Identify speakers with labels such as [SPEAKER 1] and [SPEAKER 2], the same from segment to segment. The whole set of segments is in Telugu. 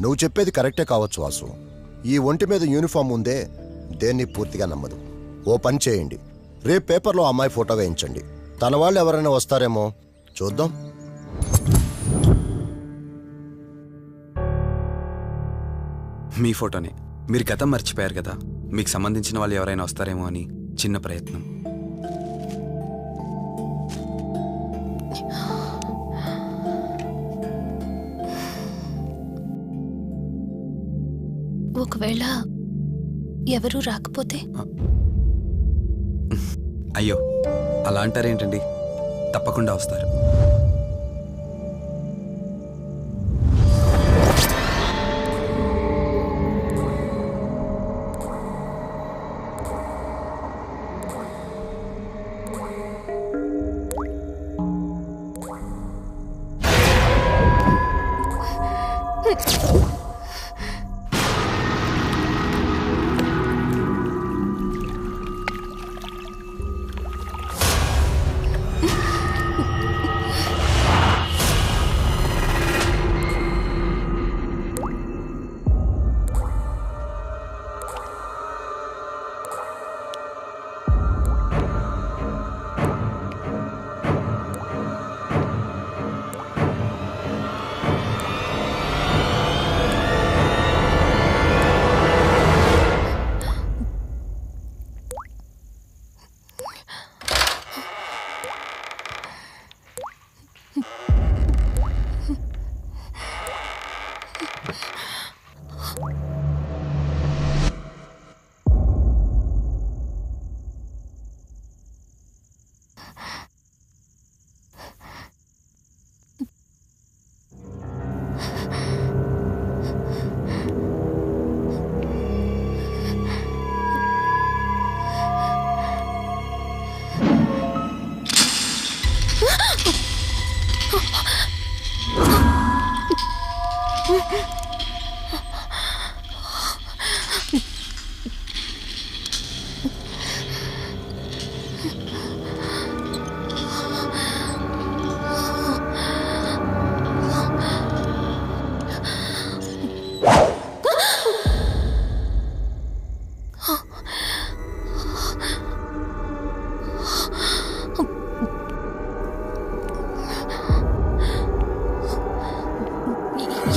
[SPEAKER 1] నువ్వు చెప్పేది కరెక్టే కావచ్చు వాసు. ఈ ఒంటి మీద యూనిఫామ్ ఉందే దేన్ని పూర్తిగా నమ్మదు. ఓ పని చేయండి, రేపు పేపర్లో అమ్మాయి ఫోటో వేయించండి. తన వాళ్ళు ఎవరైనా వస్తారేమో చూద్దాం.
[SPEAKER 2] మీ ఫోటోనే. మీరు గతం మర్చిపోయారు కదా, మీకు సంబంధించిన వాళ్ళు ఎవరైనా వస్తారేమో అని చిన్న ప్రయత్నం.
[SPEAKER 3] ఒకవేళ ఎవరూ రాకపోతే?
[SPEAKER 2] అయ్యో, అలా అంటారేంటండి, తప్పకుండా వస్తారు.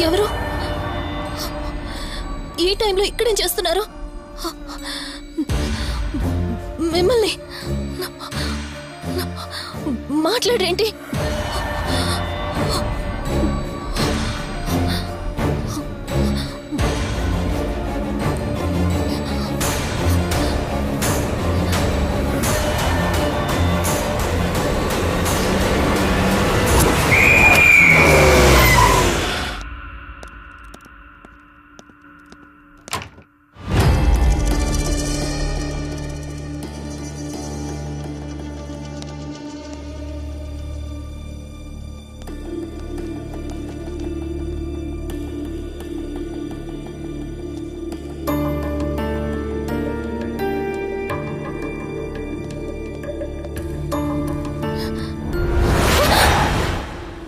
[SPEAKER 3] ఎవరు ఈ టైంలో ఇక్కడేం చేస్తున్నారు? మిమ్మల్ని మాట్లాడేంటి?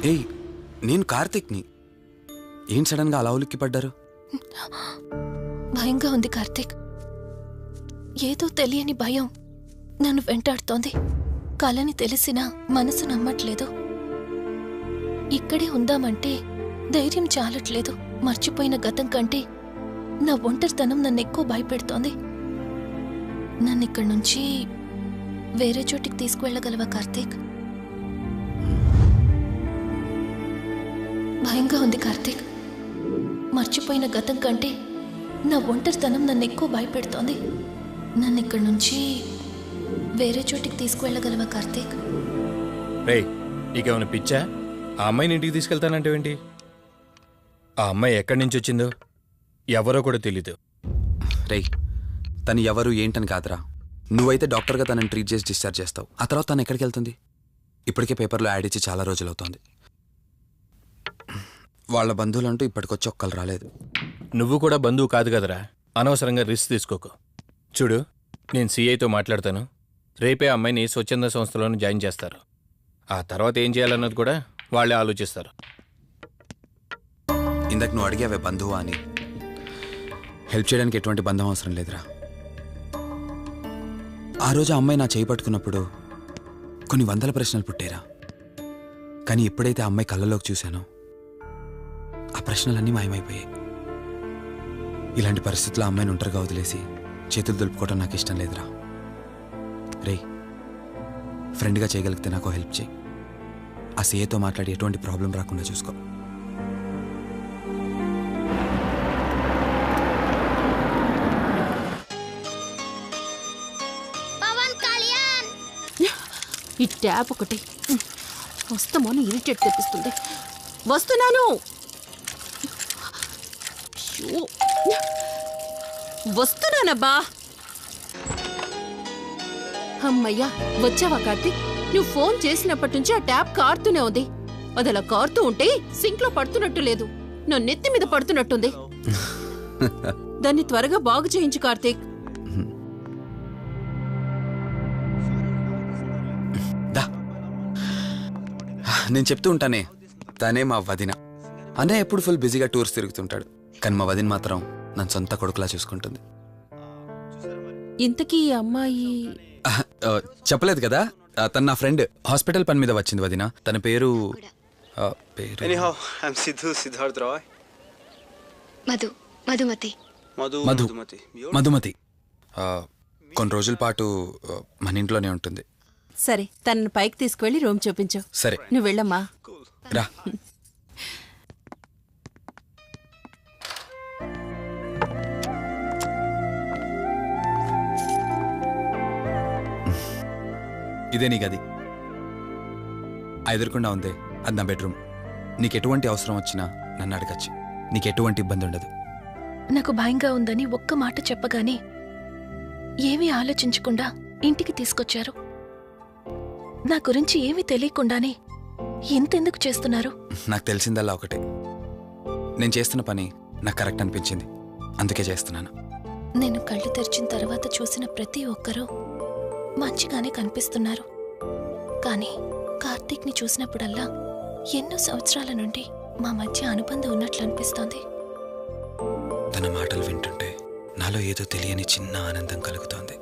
[SPEAKER 2] ఏయ్, నేను కార్తిక్ని. ఏం సడన్గా అలా ఉలిక్కి పడ్డారు?
[SPEAKER 3] భయంగా ఉంది కార్తిక్. ఏదో తెలియని భయం నన్ను వెంటాడుతోంది. కలని తెలిసినా మనసు నమ్మట్లేదు. ఇక్కడే ఉందామంటే ధైర్యం చాలట్లేదు. మర్చిపోయిన గతం కంటే నా ఒంటరితనం నన్ను ఎక్కువ భయపెడుతోంది. నన్నిక్కడి నుంచి వేరే చోటికి తీసుకువెళ్ళగలవా కార్తీక్? భయంగా ఉంది కార్తీక్. మర్చిపోయిన గతం కంటే నా ఒంటరితనం నన్ను ఎక్కువ భయపెడుతోంది. నన్ను ఇక్కడి నుంచి వేరే చోటికి తీసుకువెళ్ళగలవా కార్తీక్?
[SPEAKER 4] రేయ్, నీకేమైనా పిచ్చా? ఆ అమ్మాయిని ఇంటికి తీసుకెళ్తానంటేవేంటి? ఆ అమ్మాయి ఎక్కడి నుంచి వచ్చిందో ఎవరో కూడా తెలీదు.
[SPEAKER 2] రేయ్, తను ఎవరు ఏంటని కాదురా. నువ్వైతే డాక్టర్గా తనని ట్రీట్ చేసి డిశ్చార్జ్ చేస్తావు. ఆ తర్వాత తను ఎక్కడికి వెళ్తుంది? ఇప్పటికే పేపర్లో యాడ్ ఇచ్చి చాలా రోజులవుతోంది. వాళ్ళ బంధువులంటూ ఇప్పటికొచ్చి ఒక్కరు రాలేదు.
[SPEAKER 4] నువ్వు కూడా బంధువు కాదు కదరా, అనవసరంగా రిస్క్ తీసుకోకు. చూడు, నేను సిఐతో మాట్లాడతాను. రేపే అమ్మాయిని స్వచ్ఛంద సంస్థలోనే జాయిన్ చేస్తారు. ఆ తర్వాత ఏం చేయాలన్నది కూడా వాళ్ళే ఆలోచిస్తారు.
[SPEAKER 2] ఇందాక నువ్వు అడిగావే బంధువా అని. హెల్ప్ చేయడానికి ఎటువంటి బంధం అవసరం లేదురా. ఆ రోజు ఆ అమ్మాయి నా చేయి పట్టుకున్నప్పుడు కొన్ని వందల ప్రశ్నలు పుట్టేరా. కానీ ఎప్పుడైతే ఆ అమ్మాయి కళ్ళలోకి చూశానో ఆ ప్రశ్నలన్నీ మాయమైపోయాయి. ఇలాంటి పరిస్థితుల్లో అమ్మాయిని ఒంటరిగా వదిలేసి చేతులు దులుపుకోవడం నాకు ఇష్టం లేదురా. రే, ఫ్రెండ్గా చేయగలిగితే నాకు హెల్ప్ చేయి. ఆ సీఏతో మాట్లాడి ఎటువంటి ప్రాబ్లం రాకుండా చూసుకో.
[SPEAKER 5] ఈ ట్యాప్ ఒకటి వస్తామని ఇరిటేట్ తెప్పిస్తుంది. వస్తున్నాను. అయ్యో, వస్తున్నానబ్బా. అమ్మయ్యా, వచ్చావా కార్తీక్? నువ్వు ఫోన్ చేసినప్పటి నుంచి ఆ ట్యాప్ కారుతూనే ఉంది. అది అలా కారుతూ ఉంటే సింక్ లో పడుతున్నట్టు లేదు, నా నెత్తి మీద పడుతున్నట్టుంది. దాన్ని త్వరగా బాగు చేయించు కార్తీక్.
[SPEAKER 2] నేను చెప్తూ ఉంటానే, తనే మా వదిన. అన్నయ్య ఎప్పుడు ఫుల్ బిజీగా టూర్స్ తిరుగుతుంటాడు, కానీ మా వదిన మాత్రం నన్ను సొంత కొడుకులా చూసుకుంటుంది.
[SPEAKER 5] ఇంతకీ ఈ అమ్మాయి
[SPEAKER 2] చెప్పలేదు కదా, తన నా ఫ్రెండ్. హాస్పిటల్ పని మీద వచ్చింది వదిన. తన పేరు
[SPEAKER 6] Anyhow, I'm Siddharth Roy.
[SPEAKER 3] Madhumati.
[SPEAKER 2] Madhumati. కొన్ని రోజుల పాటు మన ఇంట్లోనే ఉంటుంది.
[SPEAKER 5] సరే, తనను పైకి తీసుకువెళ్ళి రూమ్ చూపించు.
[SPEAKER 2] సరే,
[SPEAKER 5] నువ్వు వెళ్ళమ్మా.
[SPEAKER 2] రా. ఇదే నీ గది. ఎదురుకుండా ఉంది, అది నా బెడ్రూమ్. నీకు ఎటువంటి అవసరం వచ్చినా నన్ను అడగచ్చు. నీకు ఎటువంటి ఇబ్బంది ఉండదు.
[SPEAKER 3] నాకు భయంగా ఉందని ఒక్క మాట చెప్పగానే ఏమీ ఆలోచించకుండా ఇంటికి తీసుకొచ్చారు. నా గురించి ఏమీ తెలియకుండానే ఎంతెందుకు చేస్తున్నారు?
[SPEAKER 2] నాకు తెలిసిందల్లా ఒకటే, నేను చేస్తున్న పని నాకు కరెక్ట్ అనిపించింది, అందుకే చేస్తున్నాను.
[SPEAKER 3] నేను కళ్ళు తెరిచిన తర్వాత చూసిన ప్రతి ఒక్కరూ మంచిగానే కనిపిస్తున్నారు. కానీ కార్తీక్ని చూసినప్పుడల్లా ఎన్నో సంవత్సరాల నుండి మా మధ్య అనుబంధం ఉన్నట్లు అనిపిస్తోంది.
[SPEAKER 2] తన మాటలు వింటుంటే నాలో ఏదో తెలియని చిన్న ఆనందం కలుగుతోంది.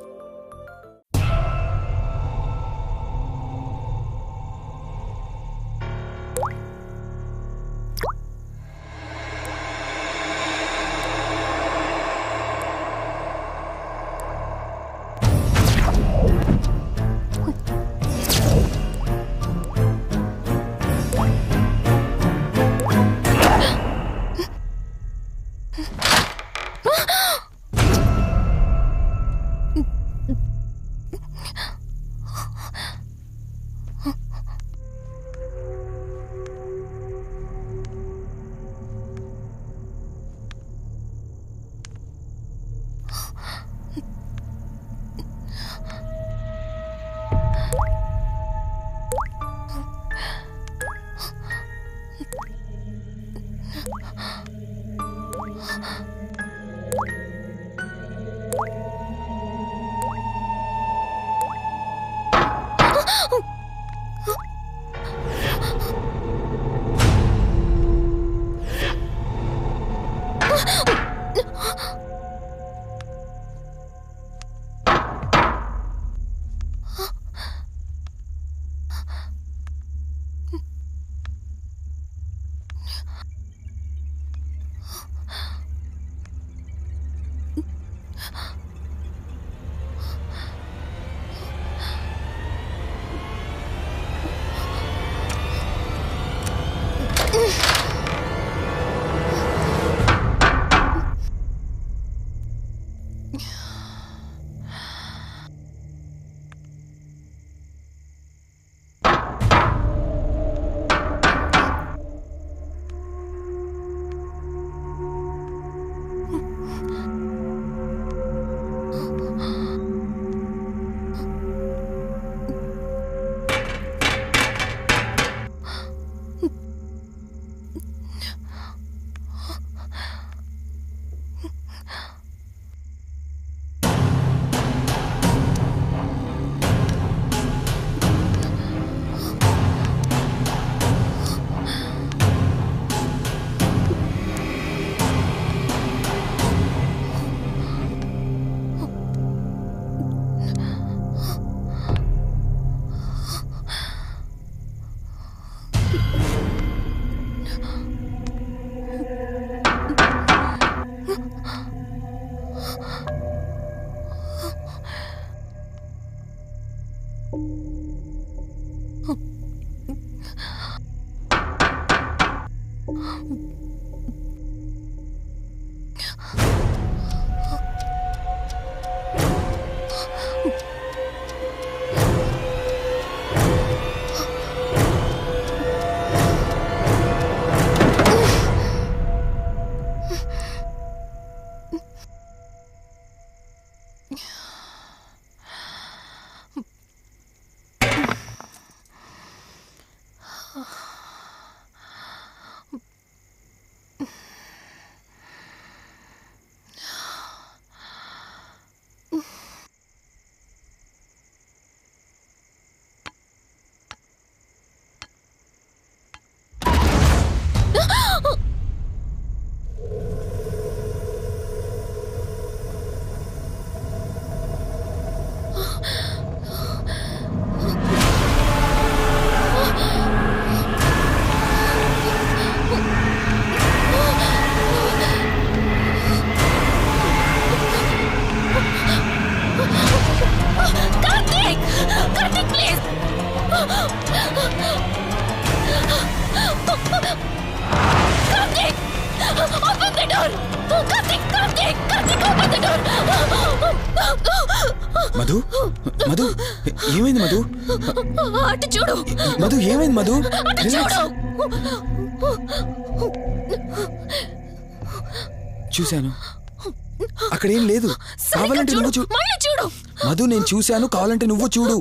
[SPEAKER 2] మధు మధు ఏమైంది మధు?
[SPEAKER 3] అటు చూడు
[SPEAKER 2] మధు ఏమైంది మధు? చూశాను, అక్కడేం లేదు. కావాలంటే నువ్వు చూడు మధు. నేను చూశాను, కావాలంటే నువ్వు చూడు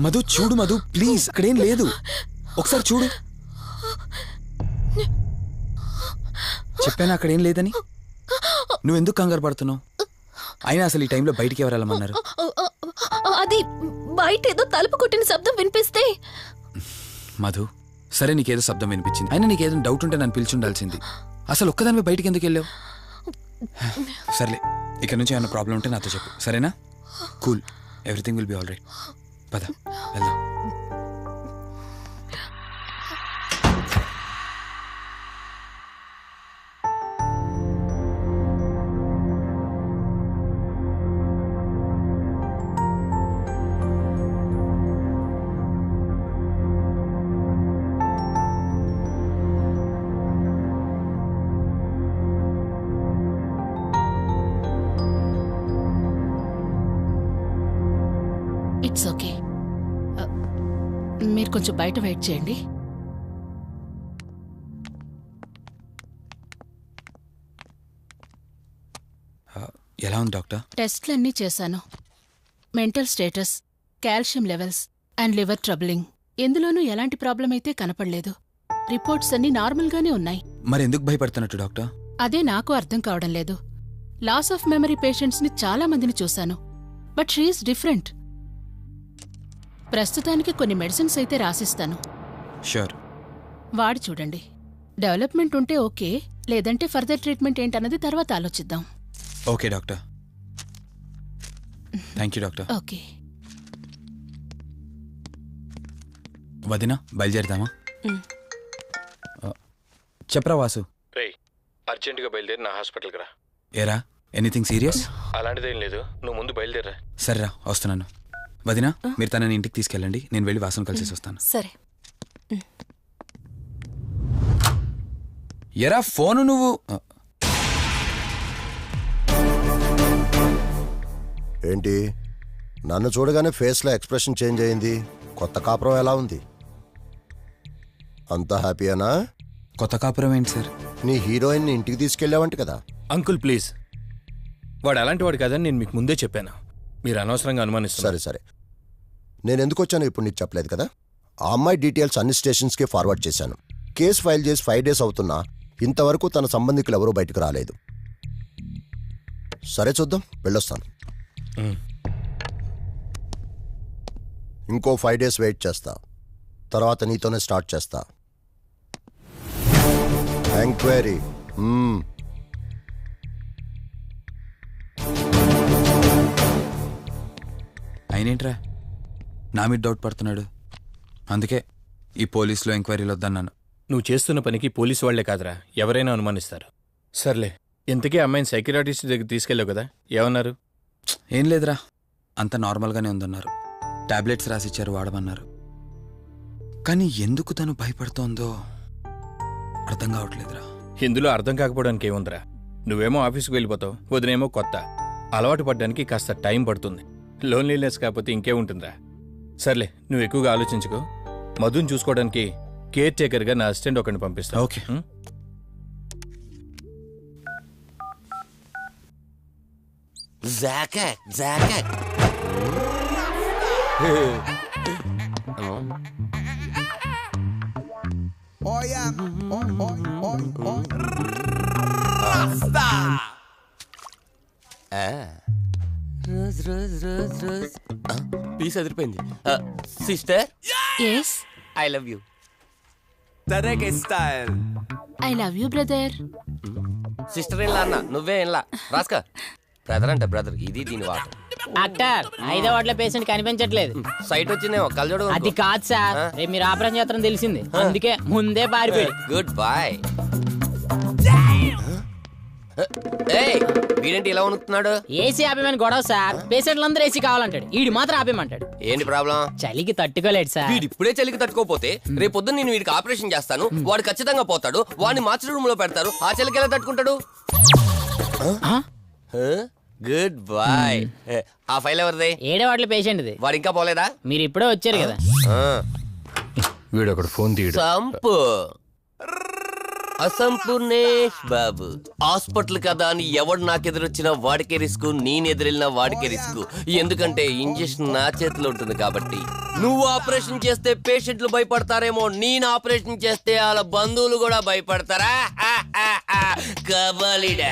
[SPEAKER 2] మధు. చూడు మధు ప్లీజ్, అక్కడేం లేదు. ఒకసారి చూడు. చెప్పాను అక్కడేం లేదని. నువ్వెందుకు కంగారు పడుతున్నావు? అయినా అసలు ఈ టైంలో బయటికి ఎవరు వెళ్ళమన్నారు?
[SPEAKER 3] అది బయట ఏదో తలుపు కొట్టిన శబ్దం వినిపిస్తే.
[SPEAKER 2] మధు సరే, నీకేదో శబ్దం వినిపించింది. అయినా నీకేదో డౌట్ ఉంటే నన్ను పిలిచి ఉండాల్సింది. అసలు ఒక్కదానిపై బయటికి ఎందుకు వెళ్ళావు? సర్లే, ఇక్కడ నుంచి ఏమైనా ప్రాబ్లం ఉంటే నాతో చెప్పు, సరేనా? Cool, everything will be all right. పద వెళ్దాం.
[SPEAKER 5] It's okay. మీరు కొంచెం బయట వెయిట్ చేయండి.
[SPEAKER 2] ఎలా ఉంది డాక్టర్?
[SPEAKER 5] టెస్ట్లన్నీ చేశాను. Mental status, calcium levels and liver troubling, ఎందులోనూ ఎలాంటి ప్రాబ్లం అయితే కనపడలేదు. రిపోర్ట్స్ అన్నీ నార్మల్గానే ఉన్నాయి.
[SPEAKER 2] మరి ఎందుకు భయపడుతున్నట్టు డాక్టర్?
[SPEAKER 5] అదే నాకు అర్థం కావడం లేదు. లాస్ ఆఫ్ మెమరీ పేషెంట్స్ని చాలా మందిని చూశాను, బట్ షీఈస్ డిఫరెంట్. ప్రస్తుతానికి కొన్ని మెడిసిన్స్ అయితే రాసిస్తాను.
[SPEAKER 2] షూర్.
[SPEAKER 5] వాడి చూడండి. డెవలప్మెంట్ ఉంటే ఓకే, లేదంటే ఫర్దర్ ట్రీట్మెంట్ ఏంటన్నది తర్వాత ఆలోచిద్దాం.
[SPEAKER 2] Okay doctor. Thank you doctor.
[SPEAKER 5] Okay.
[SPEAKER 2] వదినా బయలుదేరదామా? చెప్పరా వాసు.
[SPEAKER 4] రేయ్, అర్జెంటుగా బయలుదేరి నా హాస్పిటల్కి రా.
[SPEAKER 2] ఏరా, ఎనీథింగ్ సీరియస్?
[SPEAKER 4] అలాంటిదేం లేదు, నువ్వు ముందు బయలుదేరా.
[SPEAKER 2] సరేరా, వస్తున్నాను. వదినా, మీరు తనని ఇంటికి తీసుకెళ్ళండి, నేను వెళ్ళి వాసన కలిసేసి వస్తాను.
[SPEAKER 3] సరే.
[SPEAKER 2] ఎరా ఫోను నువ్వు?
[SPEAKER 1] ఏంటి, నన్ను చూడగానే ఫేస్లో ఎక్స్ప్రెషన్ చేంజ్ అయింది? కొత్త కాపురం ఎలా ఉంది? అంతా హ్యాపీయేనా?
[SPEAKER 2] కొత్త కాపురం ఏంటి సార్?
[SPEAKER 1] నీ హీరోయిన్ని ఇంటికి తీసుకెళ్ళావంట కదా?
[SPEAKER 4] అంకుల్ ప్లీజ్, వాడు అలాంటి వాడు కాదని నేను మీకు ముందే చెప్పాను. మీరు అనవసరంగా అనుమానిస్తారు.
[SPEAKER 1] సరే సరే, నేను ఎందుకు వచ్చానో ఇప్పుడు నీకు చెప్పలేదు కదా. ఆ అమ్మాయి డీటెయిల్స్ అన్ని స్టేషన్స్కి ఫార్వర్డ్ చేశాను. కేసు ఫైల్ చేసి 5 days అవుతున్నా ఇంతవరకు తన సంబంధికులు ఎవరూ బయటకు రాలేదు. సరే చూద్దాం, వెళ్ళొస్తాను. ఇంకో 5 days వెయిట్ చేస్తా, తర్వాత నీతోనే స్టార్ట్ చేస్తా ఎంక్వైరీ.
[SPEAKER 2] అయినేంట్రా నా మీద డౌట్ పడుతున్నాడు? అందుకే ఈ పోలీసులో ఎంక్వైరీలు వద్దన్నాను.
[SPEAKER 4] నువ్వు చేస్తున్న పనికి పోలీసు వాళ్లే కాదురా, ఎవరైనా అనుమానిస్తారు. సర్లే, ఇంతకీ అమ్మాయిని సైకియాట్రిస్ట్ దగ్గర తీసుకెళ్ళావు కదా, ఏమన్నారు?
[SPEAKER 2] ఏం లేదురా, అంత నార్మల్గానే ఉందన్నారు. టాబ్లెట్స్ రాసిచ్చారు, వాడమన్నారు. కానీ ఎందుకు తను భయపడుతోందో అర్థం కావట్లేదురా.
[SPEAKER 4] ఇందులో అర్థం కాకపోవడానికి ఏముందిరా? నువ్వేమో ఆఫీస్కి వెళ్ళిపోతావు, వదినేమో కొత్త. అలవాటు పడ్డానికి కాస్త టైం పడుతుంది. లోన్లీనెస్ కాకపోతే ఇంకేముంటుందిరా? సర్లే, నువ్వు ఎక్కువగా ఆలోచించుకో. మధుని చూసుకోవడానికి కేర్ టేకర్గా నా అసిస్టెంట్ ఒకరిని పంపిస్తా.
[SPEAKER 2] Okay.
[SPEAKER 7] Rose rose rose rose piece అదిరిపోయింది. Sister,
[SPEAKER 5] yes
[SPEAKER 7] I love you. తరేకే style.
[SPEAKER 5] I love you brother.
[SPEAKER 7] Sister ఏం అన్న, నువ్వే ఏం రాస్కా. బ్రదర్ అంటే బ్రదర్, ఇది దీని వాటర్.
[SPEAKER 8] డాక్టర్ 5వ వార్డులో పేషెంట్ కనిపించట్లేదు.
[SPEAKER 7] సైట్ వచ్చిందేమో, కళ్ళజోడు.
[SPEAKER 8] అది కాదు సార్, రేపు మీరు ఆపరేషన్ చేస్తారని తెలిసింది, అందుకే ముందే పారిపోయి.
[SPEAKER 7] Good boy. ఏయ్, వీడేంటి ఇలా వణుకుతున్నాడు?
[SPEAKER 8] ఏసీ ఆపేమని గొడవ సార్. పేషెంట్లందరూ ఏసీ కావాలంటాడు, ఈడు మాత్రం ఆపేమంటాడు.
[SPEAKER 7] ఏంటి ప్రాబ్లం?
[SPEAKER 8] చలికి తట్టుకోలేడు సార్.
[SPEAKER 7] వీడు ఇప్పుడే చలికి తట్టుకోపోతే రేపు పొద్దున్న నేను వీడికి ఆపరేషన్ చేస్తాను, వాడు ఖచ్చితంగా పోతాడు, వాడిని మార్చి రూమ్ లో పెడతారు. ఆ చలికి ఎలా తట్టుకుంటాడు? Good boy. ఆ ఫైల్ ఎవరిది?
[SPEAKER 8] 7వ వార్డులో పేషెంట్ది.
[SPEAKER 7] వాడు ఇంకా పోలేదా?
[SPEAKER 8] మీరు ఇప్పుడే వచ్చారు కదా.
[SPEAKER 4] వీడొకడు ఫోన్ తీయడు.
[SPEAKER 7] సంపు అసంపూర్ణేష్ బాబు. హాస్పిటల్ కదా అని ఎవడు నాకెదురొచ్చినా వాడికే రిస్క్, నేనెదిరెళ్ళినా వాడికే రిస్క్. ఎందుకంటే ఇంజెక్షన్ నా చేతిలో ఉంటుంది కాబట్టి. నువ్వు ఆపరేషన్ చేస్తే పేషెంట్లు భయపడతారేమో, నేను ఆపరేషన్ చేస్తే వాళ్ళ బంధువులు కూడా భయపడతారా? కబలిడా.